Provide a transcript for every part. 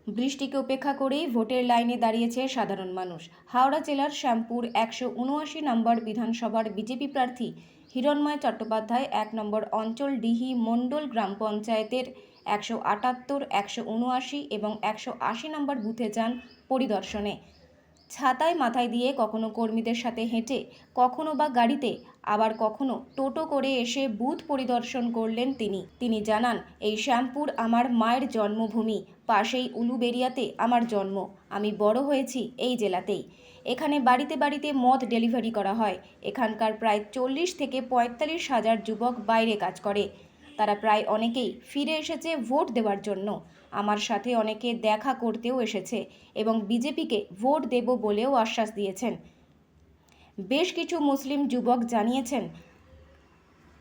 বৃষ্টিকে উপেক্ষা করেই ভোটের লাইনে দাঁড়িয়েছে সাধারণ মানুষ। হাওড়া জেলার শ্যামপুর ১৭৯ নম্বর বিধানসভার বিজেপি প্রার্থী হিরণময় চট্টোপাধ্যায় ১ নম্বর অঞ্চল ডিহি মণ্ডল গ্রাম পঞ্চায়েতের ১৭৮, ১৭৯ এবং ১৮০ নম্বর বুথে যান পরিদর্শনে। ছাতায় মাথায় দিয়ে কখনো কর্মীদের সাথে হেঁটে, কখনো বা গাড়িতে, আবার কখনো টোটো করে এসে বুথ পরিদর্শন করলেন তিনি জানান, এই শ্যামপুর আমার মায়ের জন্মভূমি, পাশেই উলুবেড়িয়াতে আমার জন্ম। আমি বড় হয়েছি এই জেলাতেই। এখানে বাড়িতে বাড়িতে মদ ডেলিভারি করা হয়। এখানকার প্রায় ৪০ থেকে ৪৫ হাজার যুবক বাইরে কাজ করে। তারা প্রায় অনেকেই ফিরে এসেছে ভোট দেওয়ার জন্য। আমার সাথে অনেকে দেখা করতেও এসেছে এবং বিজেপিকে ভোট দেব বলেও আশ্বাস দিয়েছেন। বেশ কিছু মুসলিম যুবক জানিয়েছেন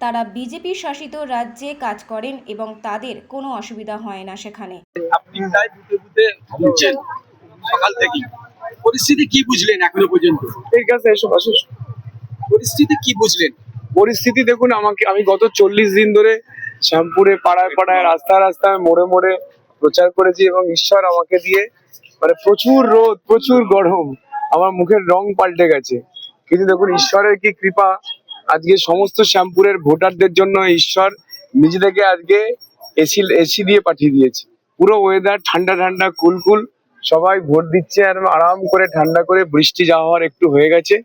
তারা বিজেপি শাসিত রাজ্যে কাজ করেন এবং তাদের কোনো অসুবিধা হয় না সেখানে। আপনি প্রায় বুথে বুথে ঘুরছেন সকাল থেকে, পরিস্থিতি কি বুঝলেন এখনো পর্যন্ত? ঠিক আছে, এসব আসুন। পরিস্থিতি কি বুঝলেন? পরিস্থিতি দেখুন, আমি গত 40 দিন ধরে শ্যামপুরে পাড়ায় পাড়ায় রাস্তায় রাস্তায় মোড়ে মোড়ে প্রচার করেছি এবং ঈশ্বর আমাকে দিয়ে প্রচুর রোদ, প্রচুর গরম, আমার মুখের রং পাল্টে গেছে। কিন্তু দেখুন ঈশ্বরের কি কৃপা, আজকে সমস্ত শ্যামপুরের ভোটারদের জন্য ঈশ্বর নিজে থেকে আজকে এসি দিয়ে পাঠিয়ে দিয়েছে। পুরো ওয়েদার ঠান্ডা ঠান্ডা, কুলকুল, সবাই ভোট দিচ্ছে আর আরাম করে ঠান্ডা করে। বৃষ্টি যা হওয়ার একটু হয়ে গেছে,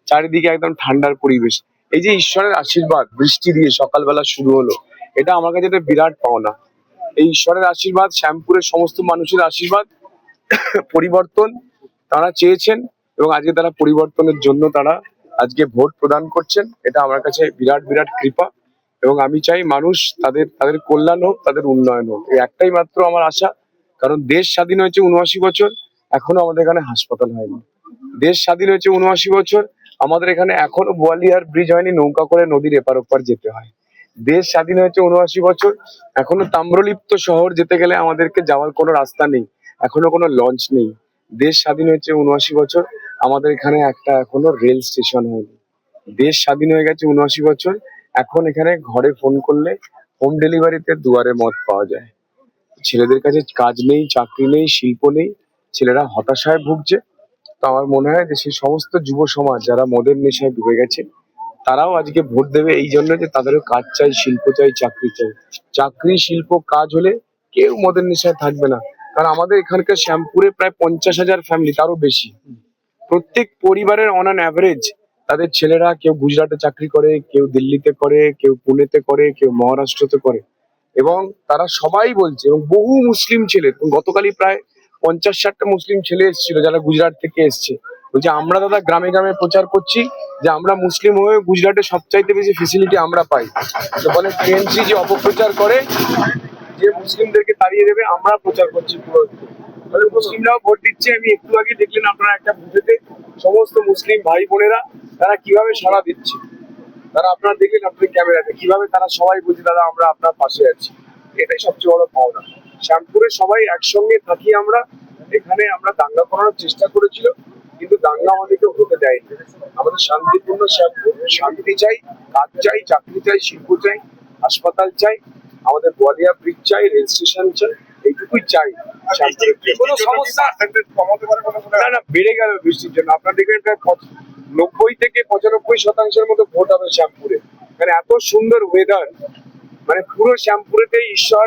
চারিদিকে একদম ঠান্ডার পরিবেশ। এই যে ঈশ্বরের আশীর্বাদ বৃষ্টি দিয়ে সকালবেলা শুরু হলো, এটা আমার কাছে একটা বিরাট পাওনা। এই ঈশ্বরের আশীর্বাদ, শ্যামপুরের সমস্ত মানুষের আশীর্বাদ, পরিবর্তন তারা চেয়েছেন এবং আজকে তারা পরিবর্তনের জন্য তারা আজকে ভোট প্রদান করছেন। এটা আমার কাছে বিরাট বিরাট কৃপা এবং আমি চাই মানুষ তাদের কল্যাণ হোক, তাদের উন্নয়ন হোক, এই একটাই মাত্র আমার আশা। কারণ দেশ স্বাধীন হয়েছে ৭৯ বছর, এখনো আমাদের এখানে হাসপাতাল হয়নি। দেশ স্বাধীন হয়েছে ৭৯ বছর, আমাদের এখানে এখনো বোয়ালিয়ার ব্রিজ হয়নি, নৌকা করে নদীর এপার ওপার যেতে হয়। দেশ স্বাধীন হয়েছে ৭৯ বছর, এখনো তাম্রলিপ্ত শহর যেতে গেলে আমাদেরকে যাওয়ার কোনো রাস্তা নেই, এখনো কোনো লঞ্চ নেই। দেশ স্বাধীন হয়েছে ৭৯ বছর, আমাদের এখানে একটা এখনো রেল স্টেশন হয়নি। দেশ স্বাধীন হয়ে গেছে ৭৯ বছর, এখন এখানে ঘরে ফোন করলে হোম ডেলিভারিতে দুয়ারে মদ পাওয়া যায়। ছেলেদের কাছে কাজ নেই, চাকরি নেই, শিল্প নেই, ছেলেরা হতাশায় ভুগছে। তো আমার মনে হয় যে সেই সমস্ত যুব সমাজ যারা মদের নেশায় ডুবে গেছে, তারাও আজকে ভোট দেবে এই জন্য যে তাদেরও কাজ চাই, শিল্প চাই, চাকরি চাই। চাকরি, শিল্প, কাজ হলে কেউ মদের নেশায় থাকবে না। কারণ আমাদের এখানকার শ্যামপুরে প্রায় ৫০,০০০ ফ্যামিলি, তারও বেশি। প্রত্যেক পরিবারের অন অ্যান অ্যাভারেজ তাদের ছেলেরা কেউ গুজরাটে চাকরি করে, কেউ দিল্লিতে করে, কেউ পুনেতে করে, কেউ মহারাষ্ট্রতে করে। এবং তারা সবাই বলছে, এবং বহু মুসলিম ছেলে, গতকালই প্রায় ৫০-৬০টা মুসলিম ছেলে এসেছিল যারা গুজরাট থেকে এসছে। বলছে আমরা দাদা গ্রামে গ্রামে প্রচার করছি যে আমরা মুসলিম হয়ে গুজরাটে সবচাইতে বেশি ফেসিলিটি আমরা পাই। তো বলে টিএমসি যে অপপ্রচার করে, যে মুসলিমদেরকে তাড়িয়ে দেবে, আমরা প্রচার করছি পুরো। মানে মুসলিমরাও ভোট দিচ্ছে। আমি একটু আগে দেখলেন আপনারা একটা বুথেতে সমস্ত মুসলিম ভাই বোনেরা তারা কিভাবে সাড়া দিচ্ছে। তারা আপনারা দেখলেন আপনার ক্যামেরাতে কিভাবে তারা সবাই বলছে দাদা আমরা আপনার পাশে আছি। এটাই সবচেয়ে বড় পাওনা। শ্যামপুরে সবাই একসঙ্গে থাকি আমরা। এখানে আমরা দাঙ্গা করানোর চেষ্টা করেছিল, কিন্তু দাঙ্গা আমাদেরকে হতে দেয়নি। আমাদের শান্তিপূর্ণ শ্যামপুর, শান্তি চাই, কাজ চাই, চাকরি চাই, শিল্প চাই, হাসপাতাল চাই, আমাদের বোয়ালিয়া ব্রিজ চাই, রেল স্টেশন চাই, এইটুকুই চাই। কোনো সমস্যা না না, বেড়ে গেল বৃষ্টির জন্য। আপনারা দেখবেন প্রায় ৯০ থেকে ৯৫% মতো ভোট হবে শ্যামপুরে। মানে এত সুন্দর ওয়েদার, মানে পুরো শ্যামপুরেতে ঈশ্বর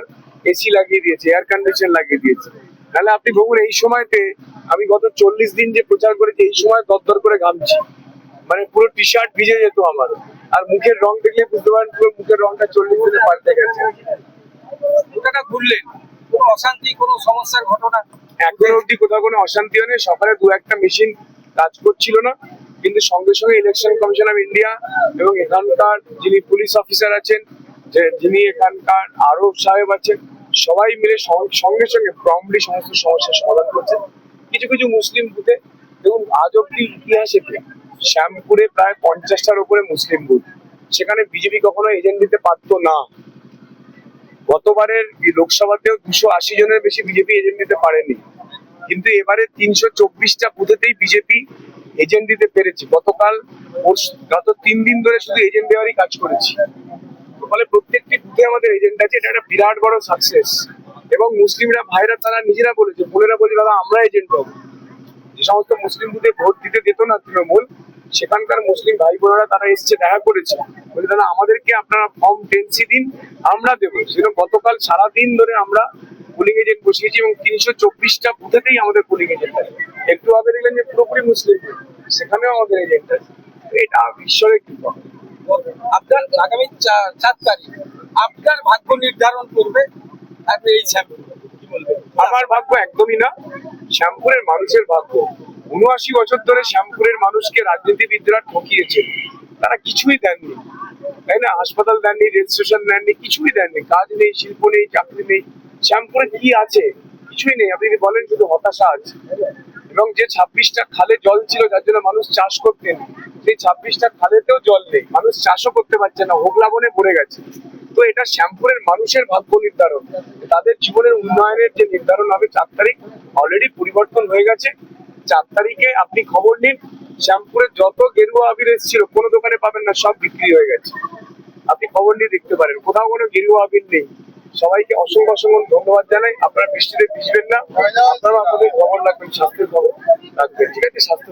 এসি লাগিয়ে দিয়েছে, এয়ার কন্ডিশন লাগিয়ে দিয়েছে। তাহলে আপনি ভাবুন এই সময়তে আমি গত 40 দিন যে প্রচার করেছি, এই সময় দরদর করে ঘামছি, মানে পুরো টি শার্ট ভিজে যেত আমার। আর মুখের রং দেখলে বুঝতে পারেন পুরো মুখের রংটা 40 দিনে পাল্টে গেছে। গোটাটা ঘুরলেন, কোনো অশান্তি, কোনো সমস্যার ঘটনা? এখনো অব্দি কোথাও কোনো অশান্তি হয়নি। সকালে ২-১টা মেশিন কাজ করছিল না, কিন্তু সঙ্গে সঙ্গে ইলেকশন কমিশন অফ ইন্ডিয়া এবং এখানকার যিনি পুলিশ অফিসার আছেন, যিনি এখানকার আরো সাহেব আছেন, সবাই মিলে সঙ্গে সঙ্গে প্রম্পটলি সমস্ত সমস্যার সমাধান করছেন। কিছু কিছু মুসলিম বুথে দেখুন, আজ অব্দি ইতিহাসে শ্যামপুরে প্রায় ৫০টার উপরে মুসলিম বুথ, সেখানে বিজেপি কখনো এজেন্ট দিতে পারতো না। গতবারের লোকসভাতেও ২৮০ জনের বেশি বিজেপি এজেন্ট দিতে পারেনি, কিন্তু এবারে ৩২৪টা বুথেতেই বিজেপি এজেন্ট দিতে পেরেছে। গত ৩ দিন ধরে শুধু এজেন্ট দেওয়ারই কাজ করেছি। ফলে প্রত্যেকটি বুথে আমাদের এজেন্ট আছে, এটা একটা বিরাট বড় সাকসেস। এবং মুসলিমরা ভাইরা তারা নিজেরা বলেছে, বোনেরা বলেছে দাদা আমরা এজেন্ট হবো। যে সমস্ত মুসলিম বুথে ভোট দিতে দিত না তৃণমূল, সেখানকার মুসলিম ভাই বোনেরা তারা এসছে, দেখা করেছে, বলে দাদা আমাদেরকে আপনারা ফর্ম 10C দিন, আমরা দেবো। সেজন্য গতকাল সারাদিন ধরে আমরা পোলিং এজেন্ট বসিয়েছি এবং 324টা বুথেতেই আমাদের পোলিং এজেন্ট আছে। একটু আগে দেখলেন যে পুরোপুরি মুসলিম বুথ, সেখানেও আমাদের এজেন্ট আছে। এটা ঈশ্বরের কৃপা। আপনার আগামী 4 তারিখ আপনার ভাগ্য নির্ধারণ করবে আপনি এই শ্যাম্পুর কি বলবেন? আমার ভাগ্য একদমই না, শ্যামপুরের মানুষের ভাগ্য। 79 বছর ধরে শ্যামপুরের মানুষকে রাজনীতিবিদরা ঠকিয়েছে, তারা কিছুই দেননি, তাই না? হাসপাতাল দেননি, রেল স্টেশন দেননি, কিছুই দেননি, কাজ নেই, শিল্প নেই, চাকরি নেই। শ্যামপুরে কি আছে? কিছুই নেই। আপনি যদি বলেন শুধু হতাশা আছে। এবং যে 26টা খালে জল ছিল যার জন্য মানুষ চাষ করতেন, সেই 26টা খালেতেও জল নেই, মানুষ চাষও করতে পারছে না, হোগলা বনে পড়ে গেছে। তো এটা শ্যামপুরের মানুষের ভাগ্য নির্ধারণ, তাদের জীবনের উন্নয়নের যে নির্ধারণ হবে 4 তারিখ, অলরেডি পরিবর্তন হয়ে গেছে। 4 তারিখে আপনি খবর নিন, শ্যামপুরের যত গেরুয়া আবির এসেছিল কোনো দোকানে পাবেন না, সব বিক্রি হয়ে গেছে। আপনি খবর নিয়ে দেখতে পারেন, কোথাও কোনো গেরুয়া আবির নেই। সবাইকে অসংখ্য অসংখ্য ধন্যবাদ জানাই। আপনারা বৃষ্টিতে ভিজবেন না, আপনারা আপনাদের খবর রাখবেন, স্বাস্থ্যের খবর রাখবেন, ঠিক আছে? স্বাস্থ্য